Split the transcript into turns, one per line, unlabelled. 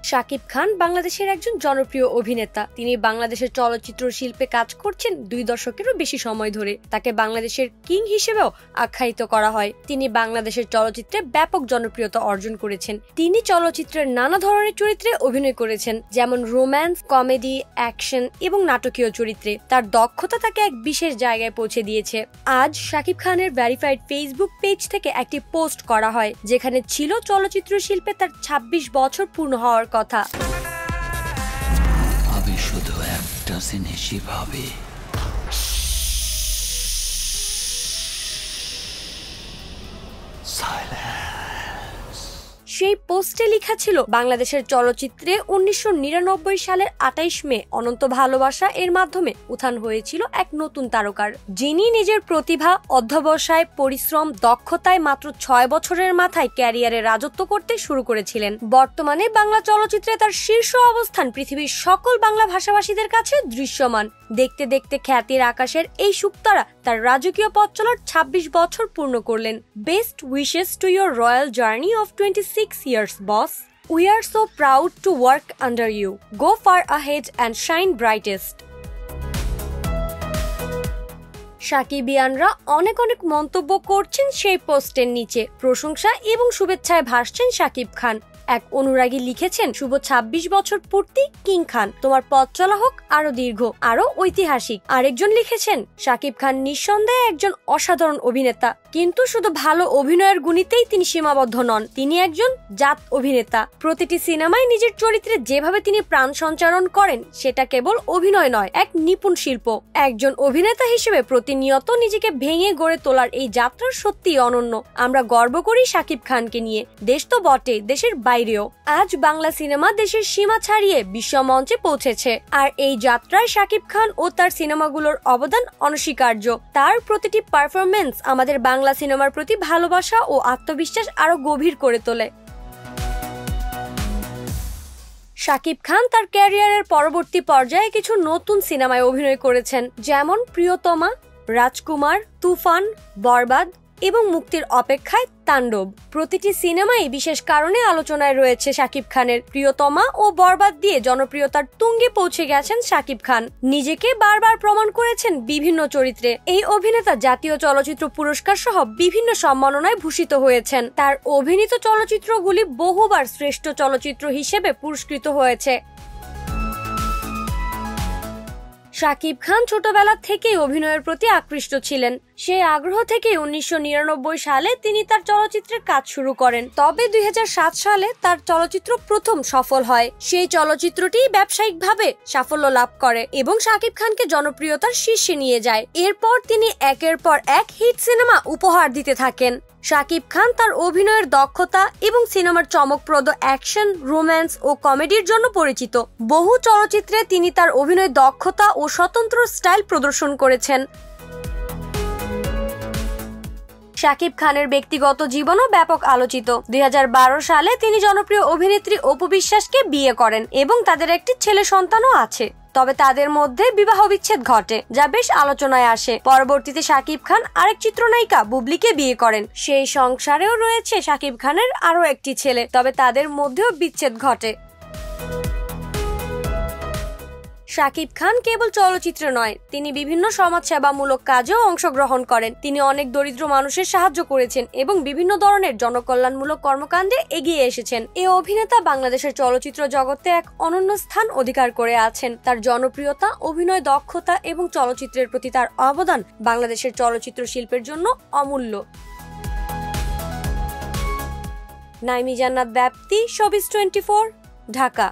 শাকিব খান বাংলাদেশের একজন জনপ্রিয় অভিনেতা। তিনি বাংলাদেশের চলচ্চিত্র শিল্পে কাজ করছেন 2 দশকেরও বেশি সময় ধরে। তাকে বাংলাদেশের কিং হিসেবেও আখ্যায়িত করা হয়। তিনি বাংলাদেশের চলচ্চিত্রে ব্যাপক জনপ্রিয়তা অর্জন করেছেন। তিনি চলচ্চিত্রের নানা ধরনের চরিত্রে অভিনয় করেছেন, যেমন রোম্যান্স, কমেডি, অ্যাকশন এবং নাটকীয় চরিত্রে। তার দক্ষতা তাকে এক বিশেষ জায়গায় পৌঁছে দিয়েছে। আজ শাকিব খানের ভেরিফাইড ফেসবুক পেজ থেকে একটি পোস্ট করা হয়, যেখানে ছিল চলচ্চিত্র শিল্পে তার 26 বছর পূর্ণ হওয়ার কথা।
আমি শুধু একটা জিনিসই ভাবি,
সেই পোস্টে লেখা ছিল, বাংলাদেশের চলচ্চিত্রে 1999 সালের 28 মে অনন্ত ভালোবাসা এর মাধ্যমে উত্থান হয়েছিল এক নতুন তারকার, যিনি নিজের প্রতিভা, অধ্যবসায়, পরিশ্রম, দক্ষতায় মাত্র 6 বছরের মাথায় ক্যারিয়ারে রাজত্ব করতে শুরু করেছিলেন। বর্তমানে বাংলা চলচ্চিত্রে তার শীর্ষ অবস্থান পৃথিবীর সকল বাংলা ভাষাভাষীদের কাছে দৃশ্যমান। দেখতে দেখতে খ্যাতির আকাশের এই সুক্তারা তার রাজকীয় পথ চলার 26 বছর পূর্ণ করলেন। Best wishes to your royal journey of 26 years, boss. We are so proud to work under you. Go far ahead and shine brightest. শাকিবিয়ানরা অনেক মন্তব্য করছেন সেই পোস্টের নিচে। প্রশংসা এবং শুভেচ্ছায় ভাসছেন শাকিব খান। এক অনুরাগী লিখেছেন, শুভ 26 বছর পূর্তি কিং খান, তোমার পথ চলা হোক আরো দীর্ঘ, আরো ঐতিহাসিক। আরেকজন লিখেছেন, শাকিব খান নিঃসন্দেহে একজন অসাধারণ অভিনেতা, কিন্তু শুধু ভালো অভিনয়ের গুণিতেই তিনি সীমাবদ্ধ নন। তিনি একজন জাত অভিনেতা। প্রতিটি সিনেমায় নিজের চরিত্রে যেভাবে তিনি প্রাণ সঞ্চারণ করেন, সেটা কেবল অভিনয় নয়, এক নিপুণ শিল্প। একজন অভিনেতা হিসেবে প্রতিনিয়ত নিজেকে ভেঙে গড়ে তোলার এই যাত্রা সত্যিই অনন্য। আমরা গর্ব করি শাকিব খানকে নিয়ে। দেশ তো বটে, দেশের বাইরেও। আজ বাংলা সিনেমা দেশের সীমা ছাড়িয়ে বিশ্বমঞ্চে পৌঁছেছে, আর এই যাত্রায় শাকিব খান ও তার সিনেমাগুলোর অবদান অনস্বীকার্য। তার প্রতিটি পারফরমেন্স আমাদের বাংলা সিনেমার প্রতি ভালোবাসা ও আত্মবিশ্বাস আরো গভীর করে তোলে। শাকিব খান তার ক্যারিয়ারের পরবর্তী পর্যায়ে কিছু নতুন সিনেমায় অভিনয় করেছেন, যেমন প্রিয়তমা, রাজকুমার, তুফান, বরবাদ এবং মুক্তির অপেক্ষায় তাণ্ডব। প্রতিটি সিনেমাই বিশেষ কারণে আলোচনায় রয়েছে শাকিব খানের। প্রিয়তমা ও বরবাদ দিয়ে জনপ্রিয়তার তুঙ্গে পৌঁছে গেছেন শাকিব খান। নিজেকে বারবার প্রমাণ করেছেন বিভিন্ন চরিত্রে। এই অভিনেতা জাতীয় চলচ্চিত্র পুরস্কার সহ বিভিন্ন সম্মাননায় ভূষিত হয়েছেন। তার অভিনীত চলচ্চিত্রগুলি বহুবার শ্রেষ্ঠ চলচ্চিত্র হিসেবে পুরস্কৃত হয়েছে। শাকিব খান ছোটবেলা থেকেই অভিনয়ের প্রতি আকৃষ্ট ছিলেন। সেই আগ্রহ থেকে 1999 সালে তিনি তার চলচ্চিত্রের কাজ শুরু করেন। তবে 2007 সালে তার চলচ্চিত্র প্রথম সফল হয়। সেই চলচ্চিত্রটি ব্যবসায়িকভাবে সাফল্য লাভ করে এবং শাকিব খানকে জনপ্রিয়তার শীর্ষে নিয়ে যায়। এরপর তিনি একের পর এক হিট সিনেমা উপহার দিতে থাকেন। শাকিব খান তার অভিনয়ের দক্ষতা এবং সিনেমার চমকপ্রদ অ্যাকশন, রোম্যান্স ও কমেডির জন্য পরিচিত। বহু চলচ্চিত্রে তিনি তার অভিনয় দক্ষতা ও স্বতন্ত্র স্টাইল প্রদর্শন করেছেন। শাকিব খানের ব্যক্তিগত জীবনও ব্যাপক আলোচিত। 2012 সালে তিনি জনপ্রিয় অভিনেত্রী অপু বিশ্বাসকে বিয়ে করেন এবং তাদের একটি ছেলে সন্তানও আছে। তবে তাদের মধ্যে বিবাহ বিচ্ছেদ ঘটে, যা বেশ আলোচনায় আসে। পরবর্তীতে শাকিব খান আরেক চিত্রনায়িকা বুবলিকে বিয়ে করেন। সেই সংসারেও রয়েছে শাকিব খানের আরো একটি ছেলে, তবে তাদের মধ্যেও বিচ্ছেদ ঘটে। শাকিব খান কেবল চলচ্চিত্রে নয়, তিনি বিভিন্ন সমাজসেবামূলক কাজেও অংশগ্রহণ করেন। তিনি অনেক দরিদ্র মানুষের সাহায্য করেছেন এবং বিভিন্ন ধরনের জনকল্যাণমূলক কর্মকাণ্ডে এগিয়ে এসেছেন। এই অভিনেতা বাংলাদেশের চলচ্চিত্র জগতে এক অনন্য স্থান অধিকার করে আছেন। তার জনপ্রিয়তা, অভিনয় দক্ষতা এবং চলচ্চিত্রের প্রতি তার অবদান বাংলাদেশের চলচ্চিত্র শিল্পের জন্য অমূল্য। নাইমি জান্নাত ব্যাপ্তি, শোবিজ 24, ঢাকা।